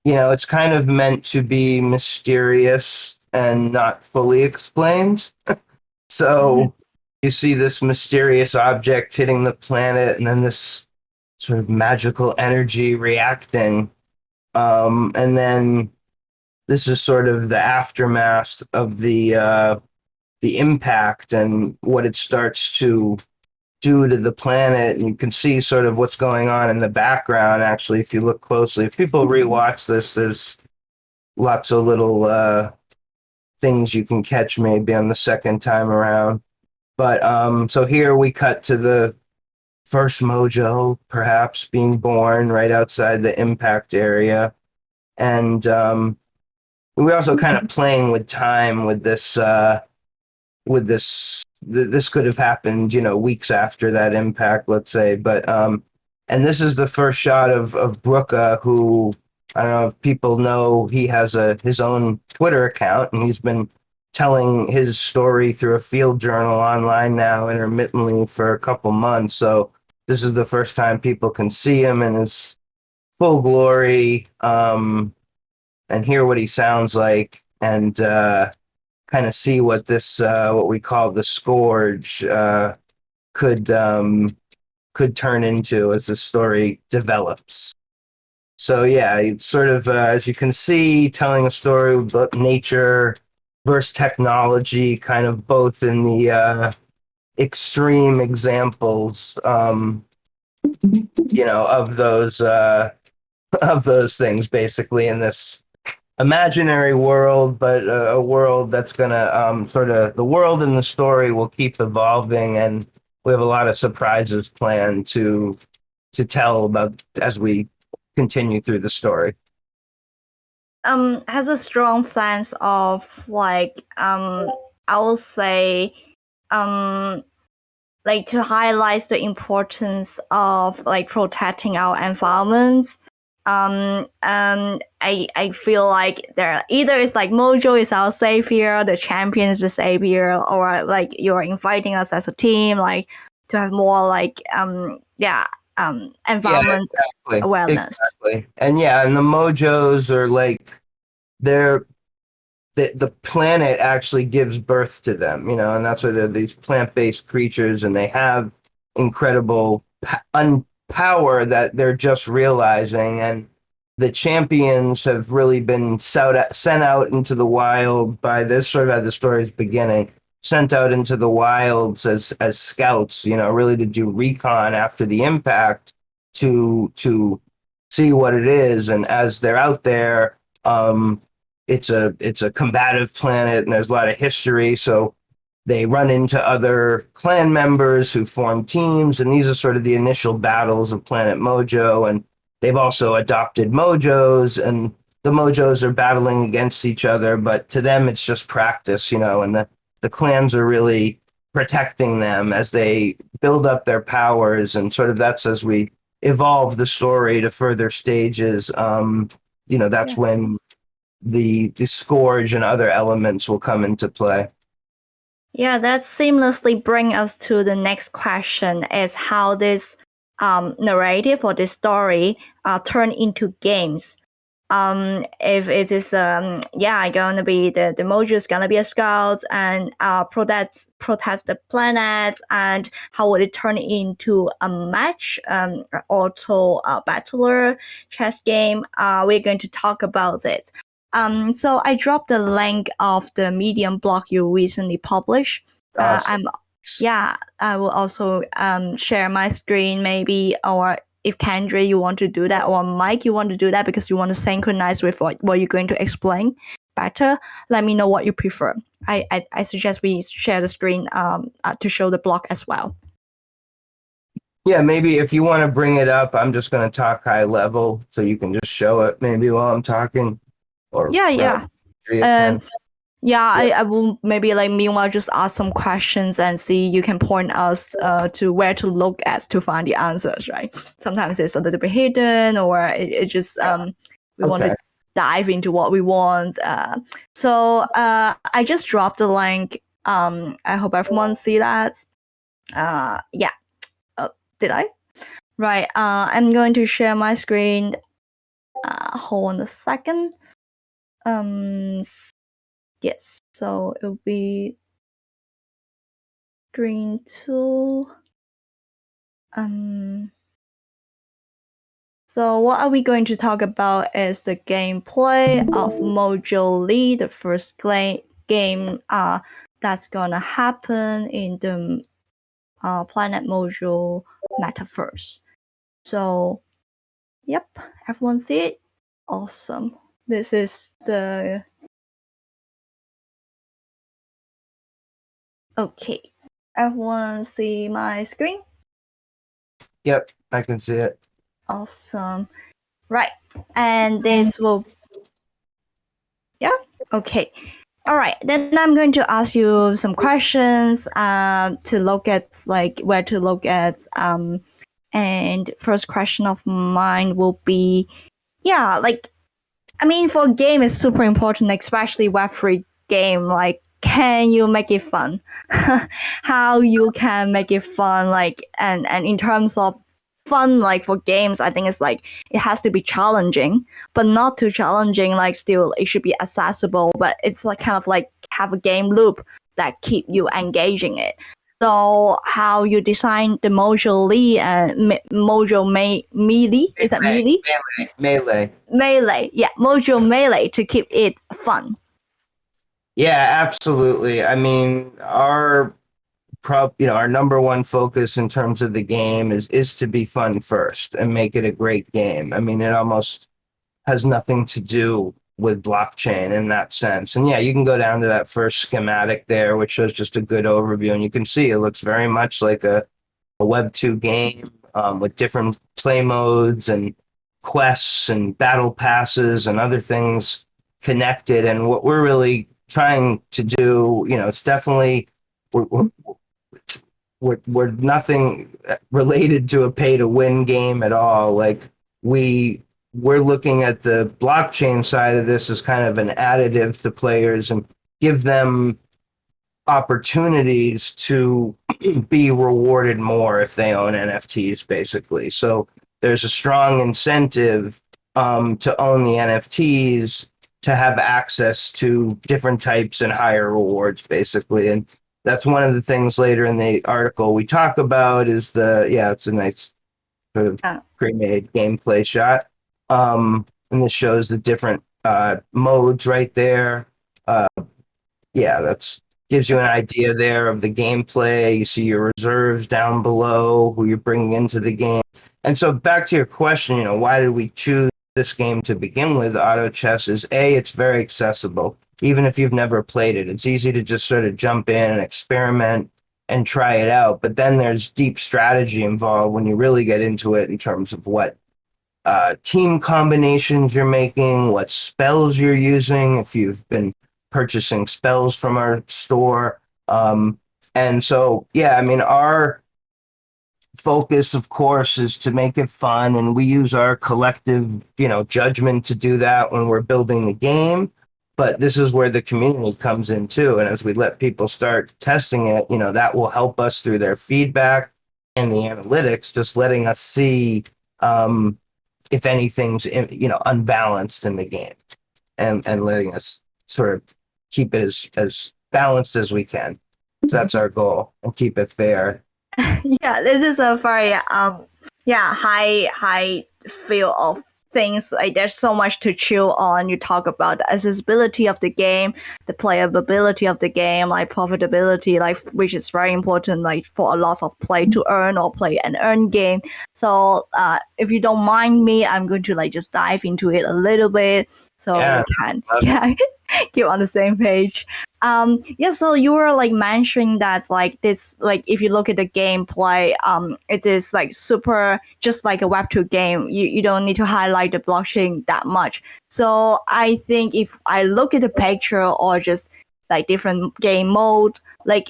it's kind of meant to be mysterious and not fully explained. Mhm. So you see this mysterious object hitting the planet, and then this sort of magical energy reacting. And then this is sort of the aftermath of the impact and what it starts to do to the planet. And you can see sort of what's going on in the background. Actually, if you look closely, if people rewatch this, there's lots of little things you can catch maybe on the second time around. But so here we cut to the first Mojo, perhaps being born right outside the impact area, and we were also kind of playing with time with this. This could have happened, weeks after that impact, let's say. But and this is the first shot of Brooka, who I don't know if people know he has his own Twitter account, and he's been telling his story through a field journal online now intermittently for a couple months. So this is the first time people can see him in his full glory, and hear what he sounds like, and kind of see what this what we call the scourge could could turn into as the story develops. So yeah, it's sort of as you can see, telling a story about nature versus technology, kind of both in the extreme examples, of those things, basically in this imaginary world, but a world that's gonna sort of the world and the story will keep evolving, and we have a lot of surprises planned to tell about as we continue through the story. Has a strong sense of like I will say like to highlight the importance of like protecting our environments. I feel like there either it's like Mojo is our savior, the champion is the savior, or like you're inviting us as a team like to have more like environment awareness. Exactly. And yeah, and the Mojos are like they're the planet actually gives birth to them, and that's why they're these plant-based creatures, and they have incredible power that they're just realizing. And the champions have really been sent out into the wild by this, sort of at the story's beginning, sent out into the wilds as scouts, really to do recon after the impact, to see what it is. And as they're out there, it's a combative planet, and there's a lot of history. So they run into other clan members who form teams, and these are sort of the initial battles of Planet Mojo. And they've also adopted Mojos, and the Mojos are battling against each other, but to them it's just practice, and the clans are really protecting them as they build up their powers. And sort of that's as we evolve the story to further stages. That's when the scourge and other elements will come into play. Yeah, that seamlessly brings us to the next question: is how this narrative or this story turn into games. If it is gonna be the Mojo is gonna be a scout and protest the planet, and how would it turn into a match, auto battler chess game? We're going to talk about it. So I dropped the link of the Medium blog you recently published. Awesome. I will also share my screen maybe, or if Kendra you want to do that, or Mike you want to do that because you want to synchronize with what you're going to explain better, let me know what you prefer. I suggest we share the screen to show the blog as well. Yeah, maybe if you want to bring it up, I'm just going to talk high level, so you can just show it maybe while I'm talking. Or I will maybe like meanwhile just ask some questions and see you can point us to where to look at to find the answers, right? Sometimes it's a little bit hidden, or it just we want to dive into what we want. So I just dropped the link. I hope everyone see that. Did I? Right. I'm going to share my screen. hold on a second. Yes, so it'll be screen 2. So what are we going to talk about is the gameplay of Mojo Melee, the first game that's gonna happen in the Planet Mojo metaverse. So, yep, everyone see it? Awesome. This is the... Okay, everyone see my screen? Yep, I can see it. Awesome. Right, and this will... Yeah, okay. All right, then I'm going to ask you some questions to look at, like, where to look at. And first question of mine will be, yeah, like, I mean, for a game, it's super important, especially Web3 game. Like, can you make it fun? How you can make it fun, like, and in terms of fun, like for games, I think it's like it has to be challenging, but not too challenging. Like, still, it should be accessible, but it's like kind of like have a game loop that keep you engaging it. So, how you design the Mojo Melee Melee? Is that Melee? Melee. Melee, yeah, Mojo Melee to keep it fun. Yeah, absolutely. I mean, our number one focus in terms of the game is to be fun first and make it a great game. I mean, it almost has nothing to do with blockchain in that sense. And yeah, you can go down to that first schematic there, which shows just a good overview, and you can see it looks very much like a Web2 game with different play modes and quests and battle passes and other things connected. And what we're really trying to do, it's definitely we're nothing related to a pay to win game at all. Like we're looking at the blockchain side of this as kind of an additive to players and give them opportunities to be rewarded more if they own NFTs, basically. So there's a strong incentive to own the NFTs to have access to different types and higher rewards, basically. And that's one of the things later in the article we talk about is it's a nice sort of pre-made gameplay shot. And this shows the different modes right there. That's gives you an idea there of the gameplay. You see your reserves down below, who you're bringing into the game. And so back to your question, why did we choose this game to begin with? Auto chess is it's very accessible. Even if you've never played it, it's easy to just sort of jump in and experiment and try it out. But then there's deep strategy involved when you really get into it in terms of what team combinations you're making, what spells you're using, if you've been purchasing spells from our store. And so, I mean, our focus, of course, is to make it fun. And we use our collective, judgment to do that when we're building the game. But this is where the community comes in too. And as we let people start testing it, that will help us through their feedback and the analytics, just letting us see if anything's, unbalanced in the game and letting us sort of keep it as balanced as we can. So that's our goal, and keep it fair. Yeah, this is a very high feel of things. Like there's so much to chew on. You talk about the accessibility of the game, the playability of the game, like profitability, like which is very important, like for a lot of play to earn or play and earn game. So if you don't mind me, I'm going to just dive into it a little bit so we can get on the same page. So you were mentioning that this, if you look at the gameplay, it is super just like a Web2 game. You don't need to highlight the blockchain that much. So I think if I look at the picture or just different game mode,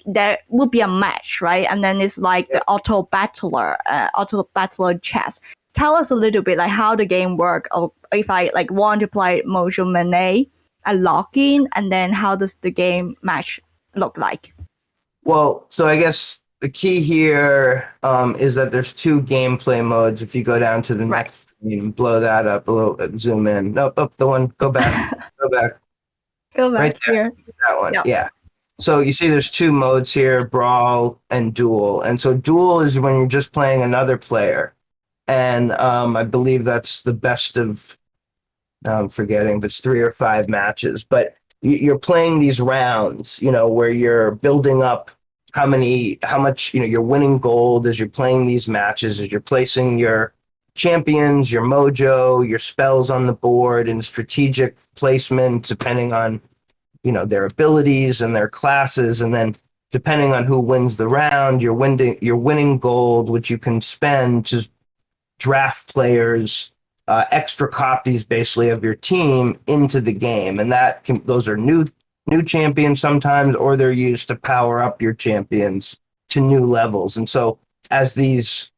there would be a match, right? And then it's the auto battler chess. Tell us a little bit how the game work, or if I want to play Mojo Melee, I log in, and then how does the game match look like? Well, so I guess the key here is that there's two gameplay modes. If you go down to the Right. next screen, blow that up a little, zoom in. Nope, up the one, go back, go back, Go right back there, here. that one. Yep. Yeah. So you see there's two modes here, brawl and duel. And so duel is when you're just playing another player. And I believe that's the best of, I'm forgetting if it's 3 or 5 matches, but you're playing these rounds, where you're building up how much, you're winning gold as you're playing these matches, as you're placing your champions, your mojo, your spells on the board in strategic placement, depending on, their abilities and their classes. And then depending on who wins the round, you're winning gold, which you can spend to draft players, extra copies basically of your team into the game, and those are new champions sometimes, or they're used to power up your champions to new levels. And so as these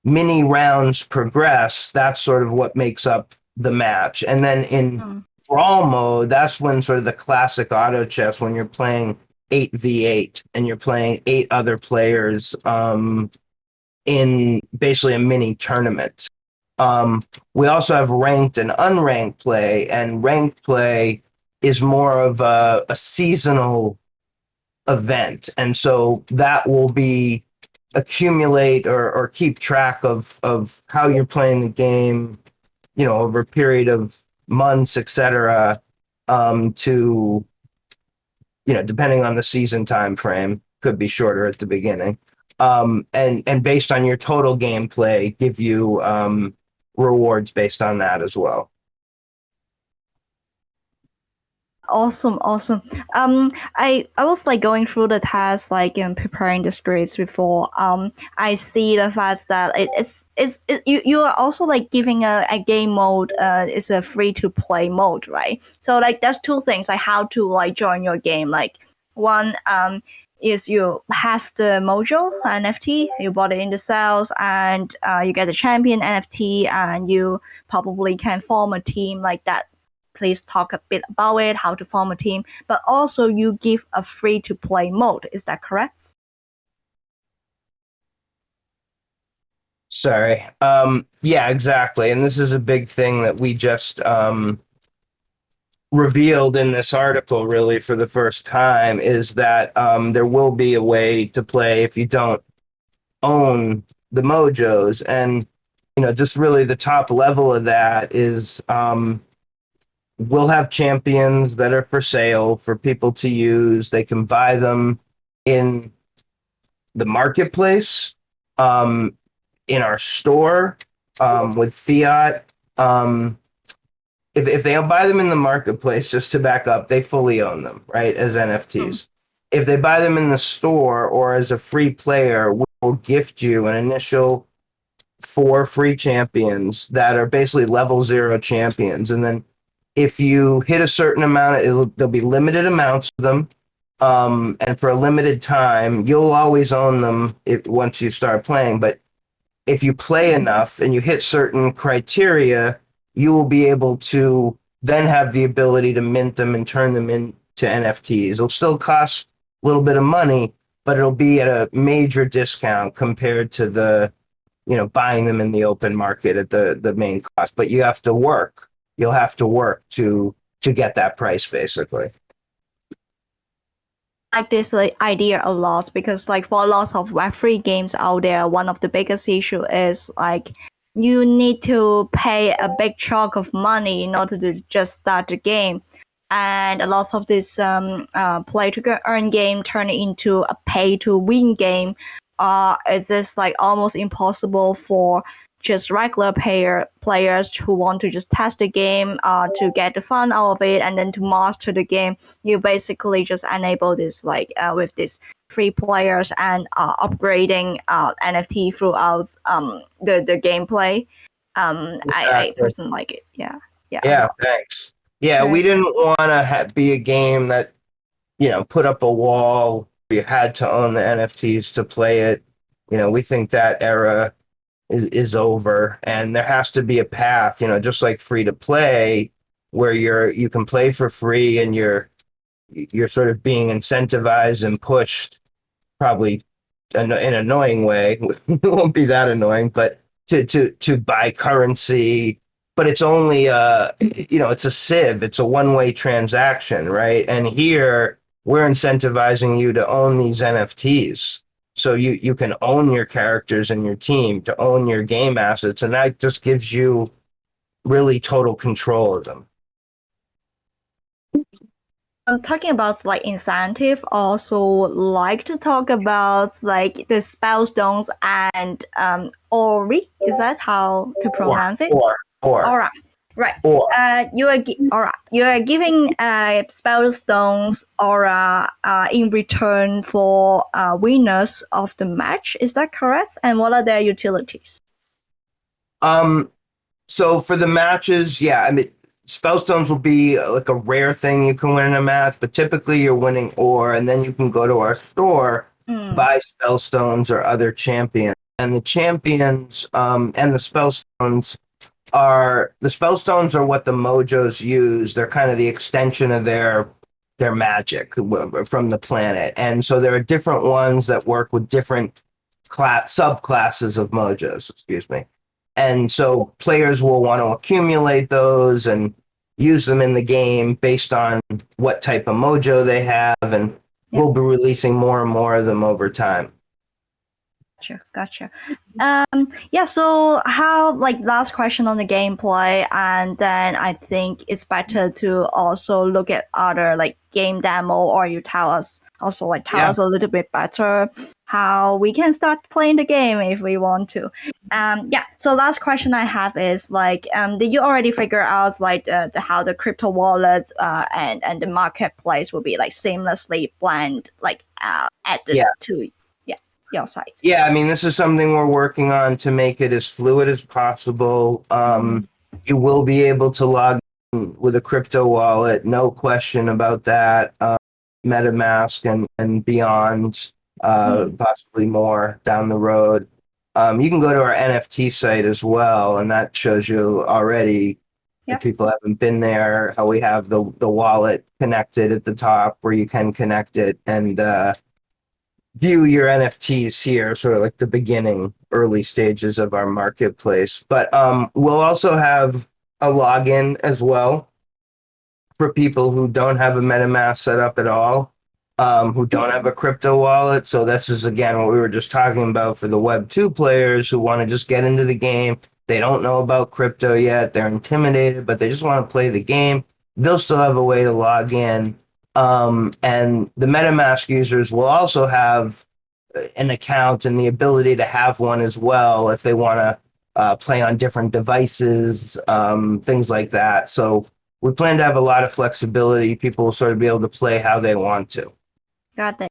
mini rounds progress, that's sort of what makes up the match. And then in brawl mode, that's when sort of the classic auto chess, when you're playing 8v8 and you're playing 8 other players in basically a mini tournament. We also have ranked and unranked play, and ranked play is more of a seasonal event. And so that will be accumulate or keep track of how you're playing the game, over a period of months, etc. To, depending on the season time frame, could be shorter at the beginning. And based on your total gameplay, give you rewards based on that as well. Awesome. I was like going through the tasks, like preparing the scripts before. I see the fact that you are also like giving a game mode. It's a free to play mode, right? So like there's two things, like how to like join your game. Like one is you have the Mojo NFT, you bought it in the sales, and you get the champion NFT, and you probably can form a team like that. Please talk a bit about it, how to form a team, but also you give a free to play mode. Is that correct? Sorry. Yeah, exactly. And this is a big thing that we just revealed in this article, really, for the first time, is that there will be a way to play if you don't own the Mojos. And, just really the top level of that is we'll have champions that are for sale for people to use. They can buy them in the marketplace, in our store, with fiat. If they buy them in the marketplace, just to back up, they fully own them, right, as NFTs. If they buy them in the store or as a free player, we'll gift you an initial 4 free champions that are basically level 0 champions. And then if you hit a certain amount, there'll be limited amounts of them. And for a limited time, you'll always own them once you start playing. But if you play enough and you hit certain criteria, you will be able to then have the ability to mint them and turn them into NFTs. It'll still cost a little bit of money, but it'll be at a major discount compared to the, buying them in the open market at the main cost. But you have to work. You'll have to work to get that price, basically. Like this idea a lot, because like for lots of Web3 games out there, one of the biggest issue is like you need to pay a big chunk of money in order to just start the game. And a lot of this play to earn game turn into a pay to win game. It's just like almost impossible for just regular players who want to just test the game, to get the fun out of it and then to master the game. You basically just enable this like with this free players and upgrading NFT throughout the gameplay. I personally like it. Yeah, thanks. Yeah, we didn't want to be a game that, put up a wall. You had to own the NFTs to play it. We think that era is over, and there has to be a path, just like free to play, where you can play for free and you're sort of being incentivized and pushed, probably in an annoying way. It won't be that annoying, but to buy currency. But it's only it's a sieve. It's a one-way transaction, right? And here we're incentivizing you to own these NFTs. So you can own your characters and your team, to own your game assets, and that just gives you really total control of them. Talking about like incentive, also like to talk about like the spell stones and ori. Is that how to pronounce it? Aura. Right. You are giving spell stones aura in return for winners of the match. Is that correct? And what are their utilities? So for the matches, yeah, I mean, spellstones will be like a rare thing you can win in a match, but typically you're winning ore, and then you can go to our store, buy spellstones or other champions. And the champions and the spellstones are what the Mojos use. They're kind of the extension of their magic from the planet. And so there are different ones that work with different subclasses of Mojos, excuse me. And so players will want to accumulate those and use them in the game based on what type of mojo they have, and we'll be releasing more and more of them over time. Gotcha. So how, like, last question on the gameplay, and then I think it's better to also look at other like game demo, or you tell us a little bit better how we can start playing the game if we want to. So last question I have is like, did you already figure out like how the crypto wallet and the marketplace will be like seamlessly blend, like added to your site? Yeah, I mean, this is something we're working on to make it as fluid as possible. You will be able to log in with a crypto wallet, no question about that. MetaMask and beyond, possibly more down the road. You can go to our NFT site as well, and that shows you already, if people haven't been there, how we have the wallet connected at the top where you can connect it and view your NFTs here, sort of like the beginning, early stages of our marketplace. But we'll also have a login as well for people who don't have a MetaMask set up at all, who don't have a crypto wallet. So this is, again, what we were just talking about for the Web 2 players who want to just get into the game. They don't know about crypto yet. They're intimidated, but they just want to play the game. They'll still have a way to log in. And the MetaMask users will also have an account and the ability to have one as well if they want to play on different devices, things like that. So we plan to have a lot of flexibility. People will sort of be able to play how they want to. Got it.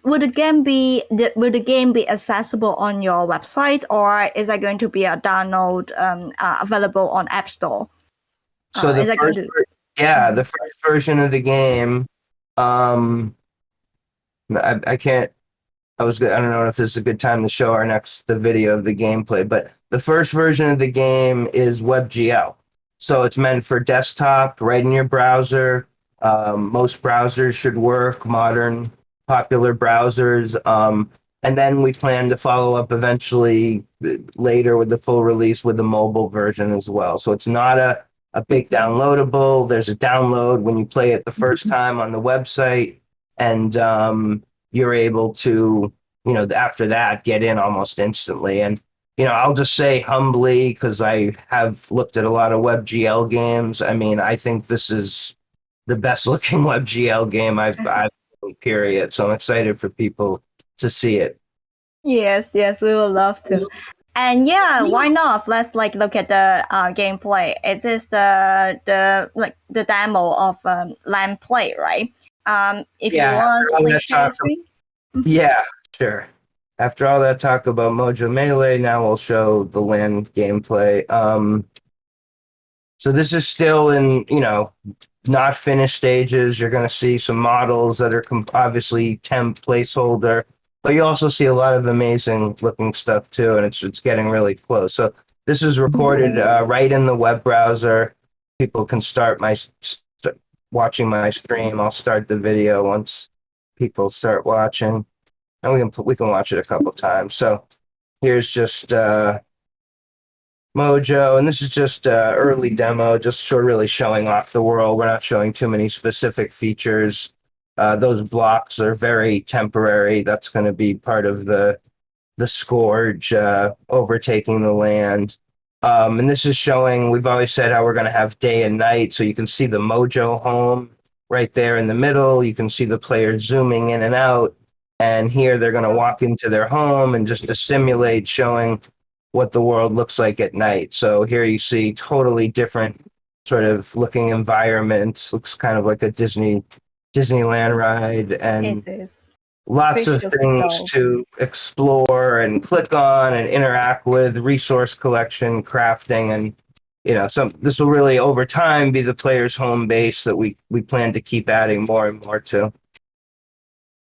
Will the game be accessible on your website, or is that going to be a download available on App Store? So the first version of the game, I don't know if this is a good time to show the video of the gameplay, but the first version of the game is Webgl. So it's meant for desktop, right in your browser. Most browsers should work, modern, popular browsers. And then we plan to follow up eventually later with the full release with the mobile version as well. So it's not a big downloadable. There's a download when you play it the first time on the website, and you're able to, after that, get in almost instantly. And, I'll just say humbly, because I have looked at a lot of WebGL games. I mean, I think this is the best looking WebGL game I've period. So I'm excited for people to see it. Yes, we would love to. And why not? Let's look at the gameplay. It is the demo of land play, right? If you want, please share screen. Yeah, sure. After all that talk about Mojo Melee, now we'll show the land gameplay. So this is still in, not finished stages. You're going to see some models that are obviously temp placeholder, but you also see a lot of amazing looking stuff too, and it's getting really close. So this is recorded right in the web browser. People can start watching my stream. I'll start the video once people start watching. and we can watch it a couple times. So here's just Mojo, and this is just early demo, just sort of really showing off the world. We're not showing too many specific features. Those blocks are very temporary. That's going to be part of the scourge overtaking the land. And this is showing, we've always said how we're going to have day and night. So you can see the Mojo home right there in the middle. You can see the players zooming in and out. And here they're going to walk into their home and just to simulate showing what the world looks like at night. So here you see totally different sort of looking environments. Looks kind of like a Disneyland ride, and It is. lots of Visual things style. to explore and click on and interact with, resource collection, crafting, and some this will really over time be the player's home base that we plan to keep adding more and more to.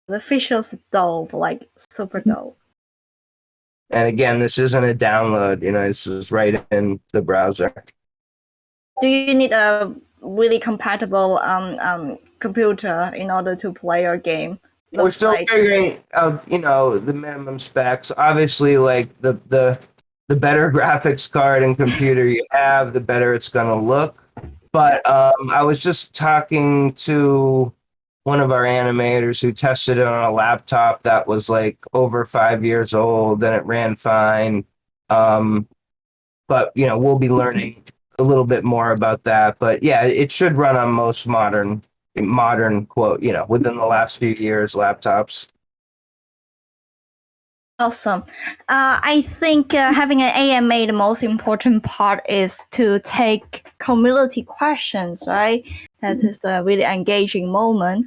The visuals dope, like super dope. And again, this isn't a download, this is right in the browser. Do you need a really compatible computer in order to play your game? We're still figuring out, the minimum specs. Obviously, like the better graphics card and computer you have, the better it's going to look. But I was just talking to one of our animators who tested it on a laptop that was like over 5 years old, and it ran fine. But we'll be learning a little bit more about that. But yeah, it should run on most modern quote, within the last few years laptops. Awesome. I think having an AMA, the most important part is to take community questions, right? That is a really engaging moment.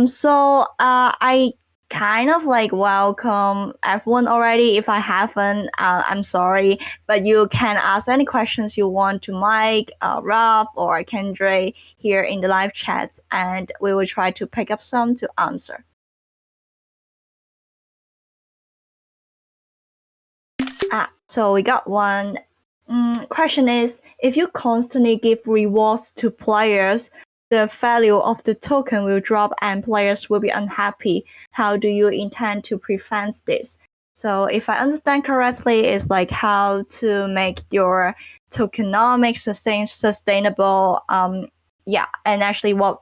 So I kind of like welcome everyone already. If I haven't, I'm sorry, but you can ask any questions you want to Mike, Ralph, or Kendra here in the live chat, and we will try to pick up some to answer. So we got one. Question is, if you constantly give rewards to players, the value of the token will drop and players will be unhappy. How do you intend to prevent this? So if I understand correctly, it's like how to make your tokenomics sustainable. Yeah, and actually what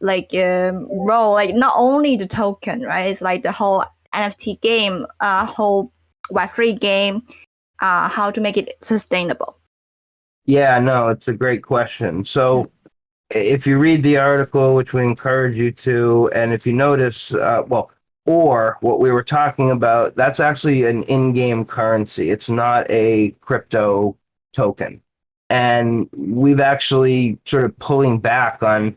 like role, like not only the token, right? It's like the whole NFT game, whole Web3 game, how to make it sustainable. Yeah, no, it's a great question. So if you read the article, which we encourage you to, and if you notice, or what we were talking about, that's actually an in-game currency. It's not a crypto token. And we've actually sort of pulling back on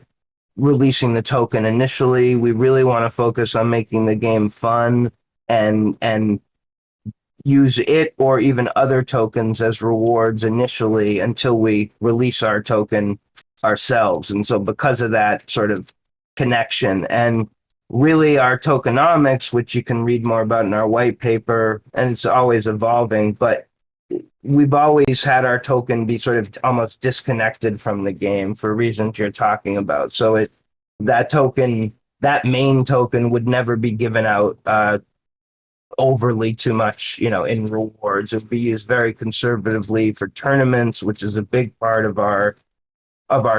releasing the token initially. We really want to focus on making the game fun and use it or even other tokens as rewards initially until we release our token ourselves. And so because of that sort of connection, and really our tokenomics, which you can read more about in our white paper, and it's always evolving, but we've always had our token be sort of almost disconnected from the game for reasons you're talking about. So that main token would never be given out overly too much, in rewards. It would be used very conservatively for tournaments, which is a big part of our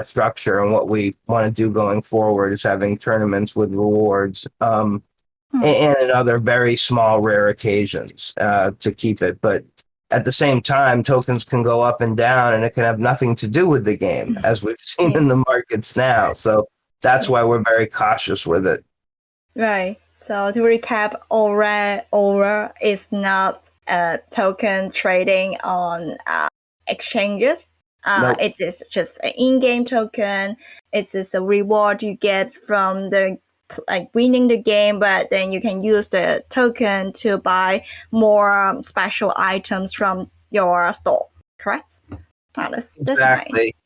structure, and what we want to do going forward is having tournaments with rewards, and in other very small, rare occasions to keep it. But at the same time, tokens can go up and down, and it can have nothing to do with the game, as we've seen in the markets now. So that's why we're very cautious with it. Right. So to recap, Aura is not token trading on exchanges. Nope. It is just an in-game token. It's just a reward you get from the winning the game, but then you can use the token to buy more special items from your store. Correct? That's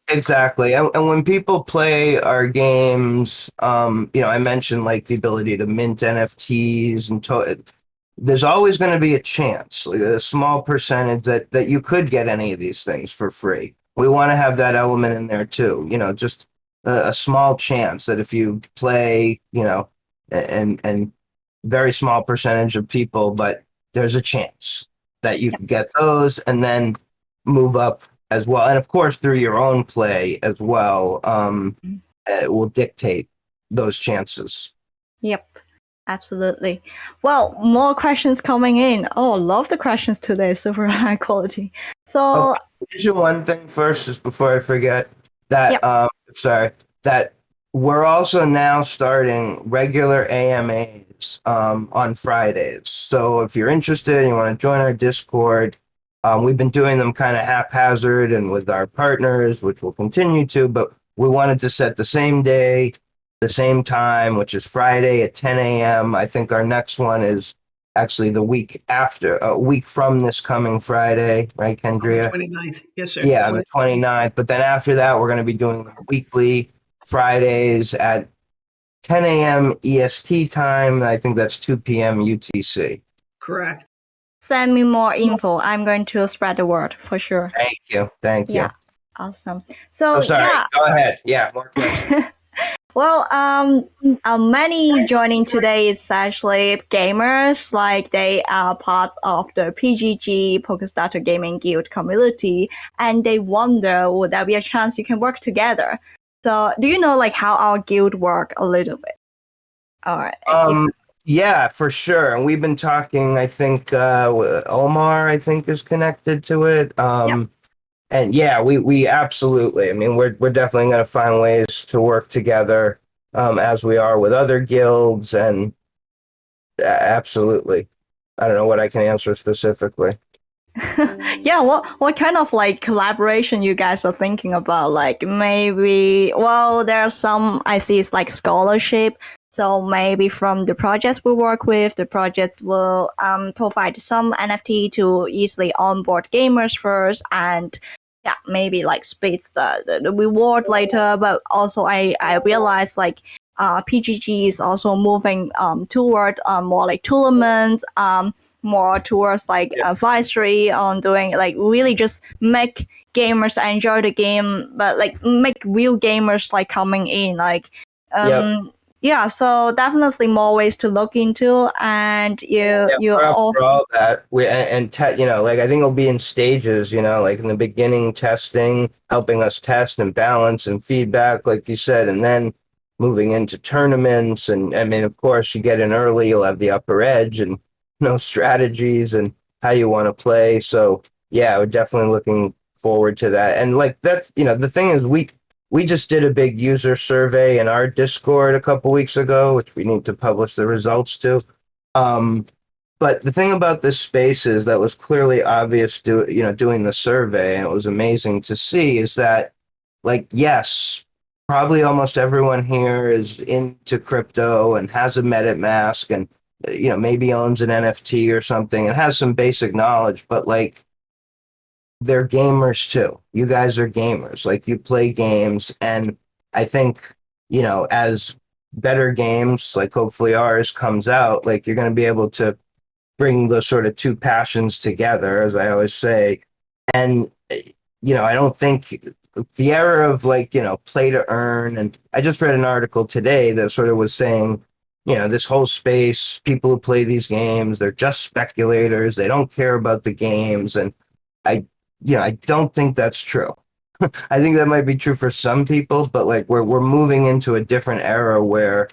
Exactly. And when people play our games, I mentioned like the ability to mint NFTs and there's always going to be a chance, like a small percentage that you could get any of these things for free. We want to have that element in there too, just a small chance that if you play, and very small percentage of people, but there's a chance that you can get those and then move up as well. And of course, through your own play as well, it will dictate those chances. Yep. Absolutely. Well, more questions coming in. Oh, love the questions today. Super high quality. So, here's your one thing first, just before I forget that. Yep. That we're also now starting regular AMAs on Fridays. So if you're interested, and you want to join our Discord. We've been doing them kind of haphazard and with our partners, which we'll continue to. But we wanted to set the same day, the same time, which is Friday at 10 a.m. I think our next one is actually the week after, a week from this coming Friday, right, Kendria? 29th. Yes, sir. Yeah, the 29th. But then after that, we're going to be doing them weekly Fridays at 10 a.m. EST time. I think that's 2 p.m. UTC. Correct. Send me more info. I'm going to spread the word for sure. Thank you. Thank you. Yeah. Awesome. So, sorry. yeah. Go ahead. Yeah, more questions. Well, many joining today is actually gamers, like they are part of the PGG Polkastarter Gaming Guild community, and they wonder, would there be a chance you can work together? So, do you know like how our guild work a little bit? All right. Yeah, for sure. And we've been talking. I think Omar, I think, is connected to it. Yep. And yeah, we absolutely. I mean, we're definitely going to find ways to work together, as we are with other guilds, and absolutely. I don't know what I can answer specifically. Yeah, what kind of like collaboration you guys are thinking about? Like maybe, well, there are some I see it's like scholarship. So maybe from the projects we work with, the projects will provide some NFT to easily onboard gamers first, and yeah, maybe like splits the reward later. But also I realized like PGG is also moving toward more like tournaments, more towards like advisory on doing like really just make gamers enjoy the game, but like make real gamers like coming in like yeah, so definitely more ways to look into, and we're up for all that. Like I think it'll be in stages. Like in the beginning, testing, helping us test and balance and feedback, like you said, and then moving into tournaments. And I mean, of course, you get in early, you'll have the upper edge and strategies and how you want to play. So yeah, we're definitely looking forward to that. And like that's the thing is we just did a big user survey in our Discord a couple weeks ago, which we need to publish the results to. But the thing about this space is that was clearly obvious doing the survey, and it was amazing to see, is that like, yes, probably almost everyone here is into crypto and has a MetaMask and maybe owns an NFT or something and has some basic knowledge, but like they're gamers too. You guys are gamers. Like you play games, and I think, as better games, like hopefully ours comes out, like you're going to be able to bring those sort of two passions together, as I always say. And, I don't think the era of like, play to earn. And I just read an article today that sort of was saying, this whole space, people who play these games, they're just speculators. They don't care about the games. And I don't think that's true. I think that might be true for some people, but like we're moving into a different era where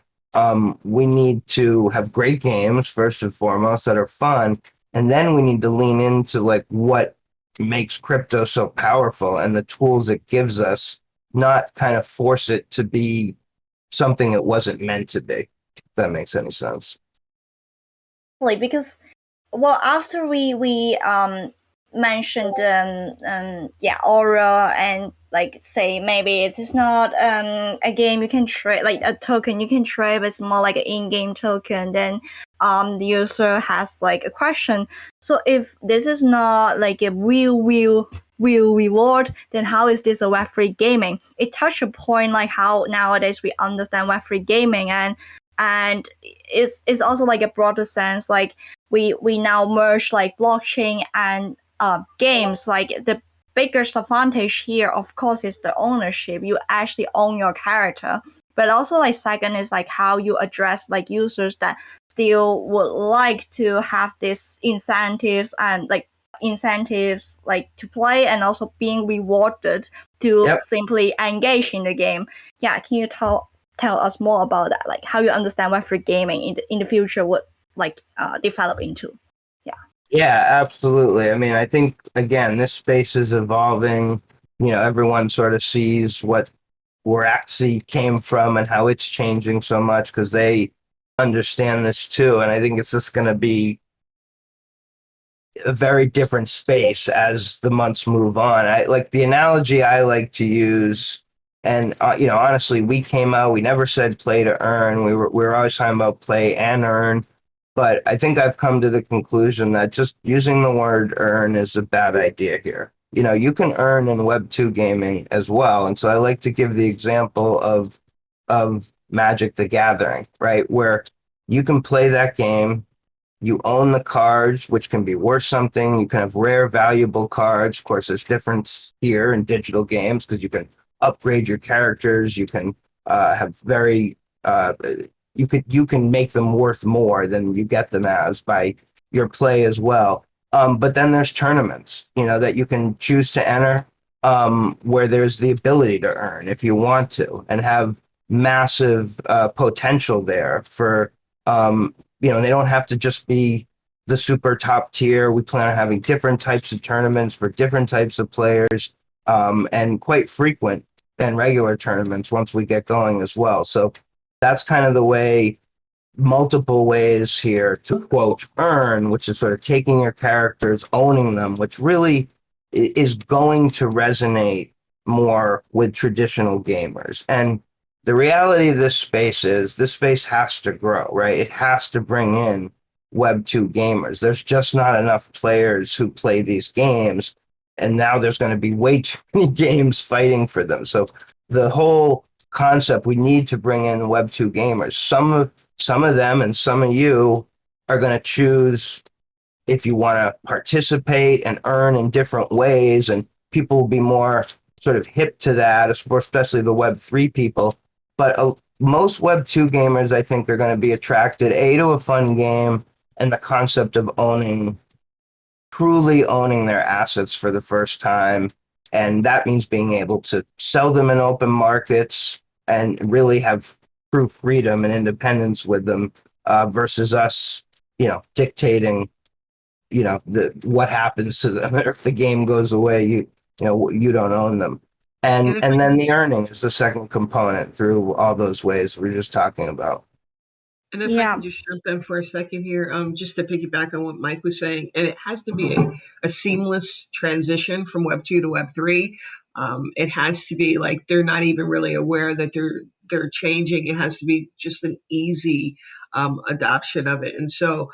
we need to have great games first and foremost that are fun, and then we need to lean into like what makes crypto so powerful and the tools it gives us, not kind of force it to be something it wasn't meant to be. If that makes any sense. Because after we mentioned aura, and like say maybe it is not a game you can trade, like a token you can trade, but it's more like an in-game token. Then the user has like a question, so if this is not like a real reward, then how is this a Web3 gaming? It touched a point like how nowadays we understand Web3 gaming, and it's also like a broader sense, like we now merge like blockchain and games. Like the biggest advantage here, of course, is the ownership. You actually own your character, but also like second is like how you address like users that still would like to have these incentives and incentives like to play and also being rewarded to Yep. simply engage in the game. Yeah, can you tell us more about that? Like how you understand Web3 gaming in the future would develop into? Yeah, absolutely. I mean, I think again, this space is evolving. Everyone sort of sees where Axie came from and how it's changing so much because they understand this too. And I think it's just going to be a very different space as the months move on. I like the analogy I like to use, and honestly, we came out. We never said play to earn. We were always talking about play and earn. But I think I've come to the conclusion that just using the word earn is a bad idea here. You can earn in Web2 gaming as well. And so I like to give the example of Magic the Gathering, right? Where you can play that game, you own the cards, which can be worth something. You can have rare, valuable cards. Of course, there's difference here in digital games because you can upgrade your characters. You can have very you can make them worth more than you get them as by your play as well. But then there's tournaments, that you can choose to enter, where there's the ability to earn if you want to, and have massive potential there for, they don't have to just be the super top tier. We plan on having different types of tournaments for different types of players, and quite frequent than regular tournaments once we get going as well. So that's kind of the way, multiple ways here to quote earn, which is sort of taking your characters, owning them, which really is going to resonate more with traditional gamers. And the reality of this space is this space has to grow, right? It has to bring in Web2 gamers. There's just not enough players who play these games. And now there's going to be way too many games fighting for them. So the whole concept, we need to bring in Web2 gamers. Some of them and some of you are going to choose if you want to participate and earn in different ways, and people will be more sort of hip to that, especially the Web3 people. But most Web2 gamers, I think, are going to be attracted, to a fun game and the concept of truly owning their assets for the first time. And that means being able to sell them in open markets and really have true freedom and independence with them, versus us, dictating, what happens to them. If the game goes away, you don't own them. And then the earning is the second component through all those ways we're just talking about. And if I can just jump in for a second here, just to piggyback on what Mike was saying, and it has to be a seamless transition from Web 2 to Web 3. It has to be like they're not even really aware that they're changing. It has to be just an easy adoption of it. And so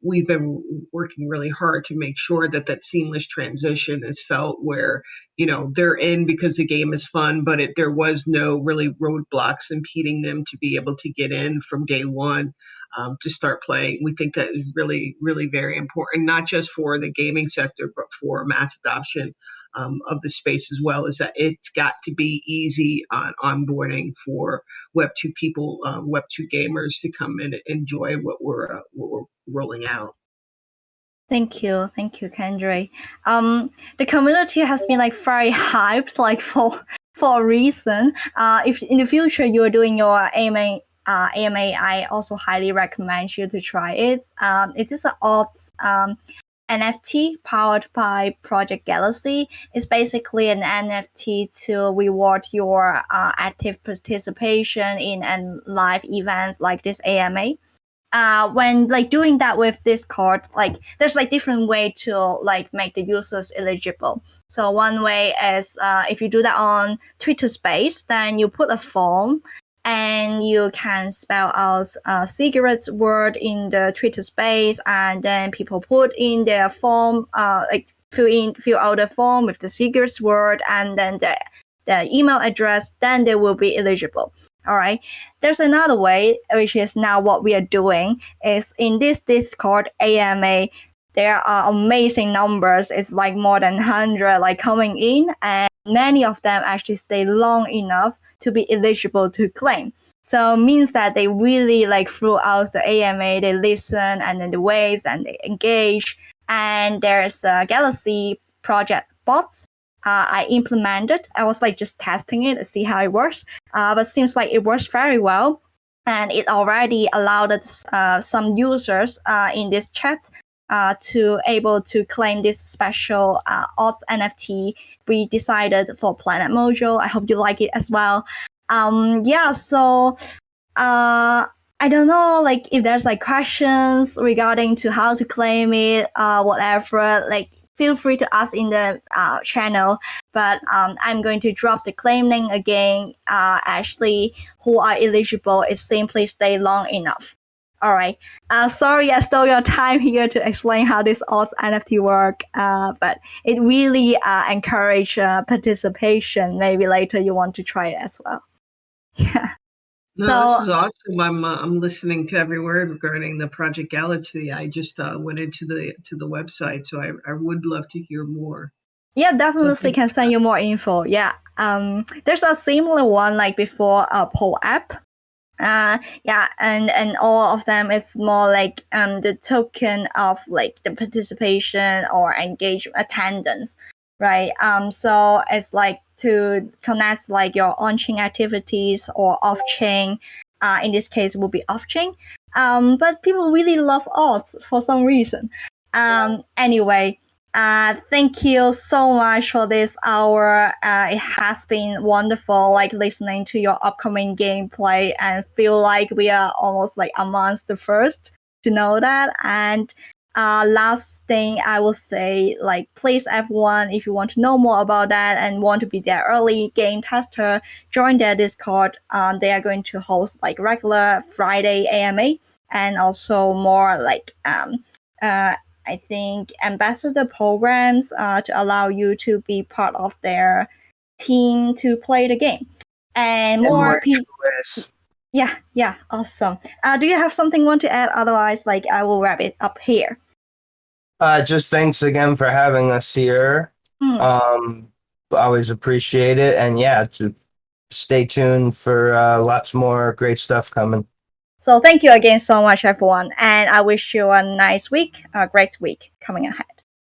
we've been working really hard to make sure that seamless transition is felt where, they're in because the game is fun, but there was no really roadblocks impeding them to be able to get in from day one, to start playing. We think that is really, really very important, not just for the gaming sector, but for mass adoption of the space as well, is that it's got to be easy on onboarding for Web2 people, Web2 gamers to come and enjoy what we're rolling out. Thank you, Kendra. The community has been very hyped, for a reason. If in the future you are doing your AMA, I also highly recommend you to try it. It is an odds NFT powered by Project Galaxy. It's basically an NFT to reward your active participation in live events like this AMA. When doing that with Discord, there's different way to make the users eligible. So one way is if you do that on Twitter Space, then you put a form and you can spell out cigarettes word in the Twitter Space, and then people put in their form, fill out the form with the cigarettes word and then the email address, then they will be eligible. All right. There's another way, which is now what we are doing, is in this Discord AMA, there are amazing numbers. It's more than 100 coming in, and many of them actually stay long enough to be eligible to claim. So means that they really like throughout the AMA, they listen and then they wait and they engage. And there's a Galaxy project bots I implemented. I was like just testing it to see how it works. But seems like it works very well. And it already allowed some users in this chat to able to claim this special alt NFT we decided for Planet Mojo. I hope you like it as well. So I don't know, like if there's like questions regarding to how to claim it, whatever, like feel free to ask in the channel. But I'm going to drop the claim link again. Actually, who are eligible is simply stay long enough. All right. Sorry, I stole your time here to explain how this alt NFT work. But it really encourage participation. Maybe later you want to try it as well. Yeah. No, So, this is awesome. I'm listening to every word regarding the Project Galaxy. I just went into the website, so I would love to hear more. yeah, definitely can send you more info. Yeah. There's a similar one like before Poll app. And all of them it's more like the token of like the participation or engagement attendance, right? So it's like to connect like your on-chain activities or off-chain. In this case, it will be off-chain. But people really love alts for some reason. Anyway. Thank you so much for this hour. It has been wonderful, like listening to your upcoming gameplay and feel like we are almost like amongst the first to know that. And last thing I will say, like, please everyone, if you want to know more about that and want to be their early game tester, join their Discord. They are going to host like regular Friday AMA and also more like I think ambassador programs to allow you to be part of their team to play the game. And more people. Yeah, awesome. Do you have something you want to add? Otherwise, like I will wrap it up here. Just thanks again for having us here. Always appreciate it. And yeah, to stay tuned for lots more great stuff coming. So thank you again so much, everyone. And I wish you a nice week, a great week coming ahead.